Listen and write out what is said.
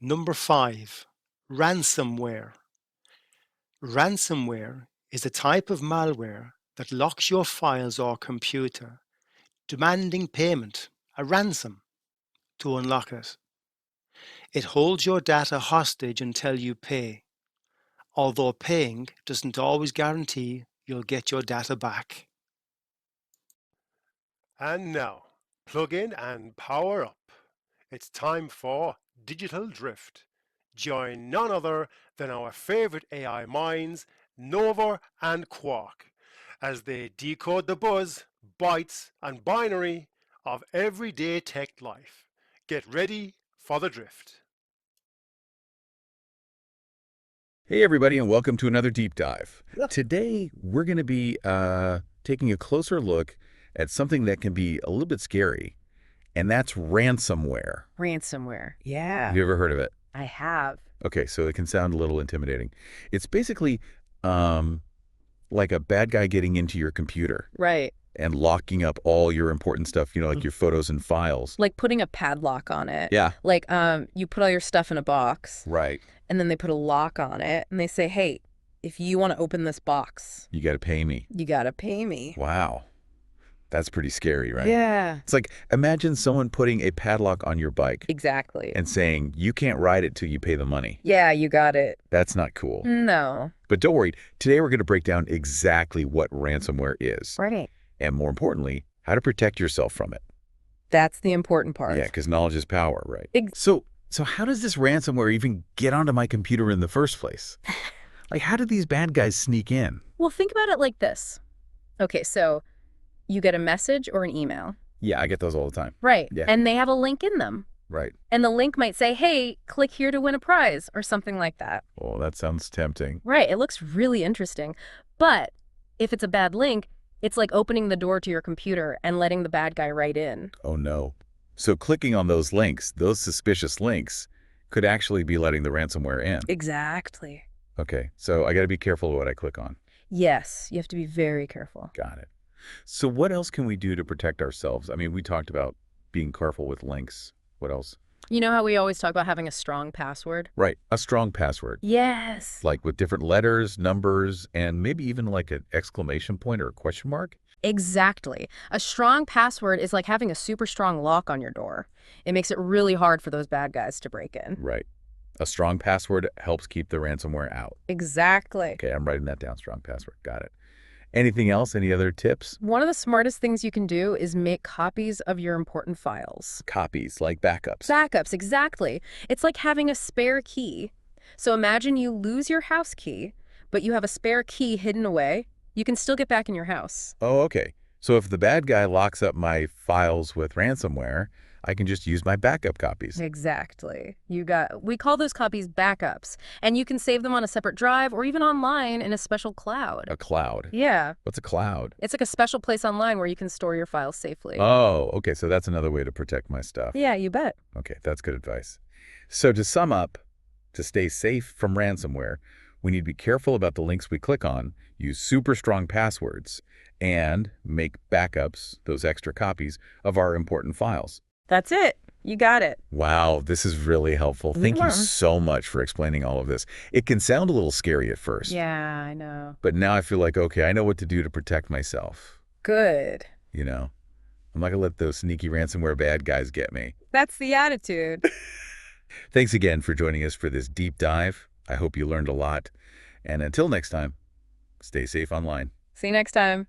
Number 5. Ransomware. Ransomware is a type of malware that locks your files or computer, demanding payment, a ransom, to unlock it. It holds your data hostage until you pay, although paying doesn't always guarantee you'll get your data back. And now, plug in and power up. It's time for Digital Drift. Join none other than our favorite AI minds, Nova and Quark, as they decode the buzz, bytes, and binary of everyday tech life. Get ready for the drift. Hey, everybody, and welcome to another deep dive. Today, we're going to be taking a closer look at something that can be a little bit scary, and that's ransomware. Ransomware. Yeah, Have you ever heard of it? I have. Okay, so it can sound a little intimidating. It's basically um, like a bad guy getting into your computer Right. and locking up all your important stuff, like your photos and files. Like putting a padlock on it. Yeah. Like you put all your stuff in a box Right. and then they put a lock on it and they say, hey, if you want to open this box, You got to pay me. you got to pay me. Wow. That's pretty scary, right? Yeah. It's like, imagine someone putting a padlock on your bike Exactly. and saying, you can't ride it till you pay the money. Yeah, you got it. That's not cool. No. But don't worry, today we're going to break down exactly what ransomware is. Right. And more importantly, how to protect yourself from it. That's the important part. Yeah, because knowledge is power, right? Ex- So how does this ransomware even get onto my computer in the first place? Like, how did these bad guys sneak in? Well, think about it like this. Okay, so you get a message or an email. Yeah, I get those all the time. Right. Yeah. And they have a link in them. Right. And the link might say, hey, click here to win a prize or something like that. Oh, that sounds tempting. Right. It looks really interesting. But if it's a bad link, it's like opening the door to your computer and letting the bad guy right in. Oh, no. So clicking on those links, those suspicious links, could actually be letting the ransomware in. Exactly. Okay, so I got to be careful what I click on. Yes, you have to be very careful. Got it. So what else can we do to protect ourselves? I mean, we talked about being careful with links. What else? You know how we always talk about having a strong password? Right, a strong password. Yes. Like with different letters, numbers, and maybe even like an exclamation point or a question mark? Exactly. A strong password is like having a super strong lock on your door. It makes it really hard for those bad guys to break in. Right. A strong password helps keep the ransomware out. Exactly. Okay, I'm writing that down, strong password. Got it. Anything else? Any other tips? One of the smartest things you can do is make copies of your important files. Copies, like backups. Backups, exactly. It's like having a spare key. So imagine you lose your house key, but you have a spare key hidden away. You can still get back in your house. Oh, okay. So if the bad guy locks up my files with ransomware, I can just use my backup copies. Exactly. We call those copies backups, and you can save them on a separate drive or even online in a special cloud. A cloud. Yeah. What's a cloud? It's like a special place online where you can store your files safely. Oh, okay. So that's another way to protect my stuff. Yeah, you bet. Okay, that's good advice. So to sum up, to stay safe from ransomware, we need to be careful about the links we click on, use super strong passwords, and make backups, those extra copies, of our important files. That's it. You got it. Wow, this is really helpful. Thank you so much for explaining all of this. It can sound a little scary at first. Yeah, I know. But now I feel like, okay, I know what to do to protect myself. Good. I'm not going to let those sneaky ransomware bad guys get me. That's the attitude. Thanks again for joining us for this deep dive. I hope you learned a lot. And until next time, stay safe online. See you next time.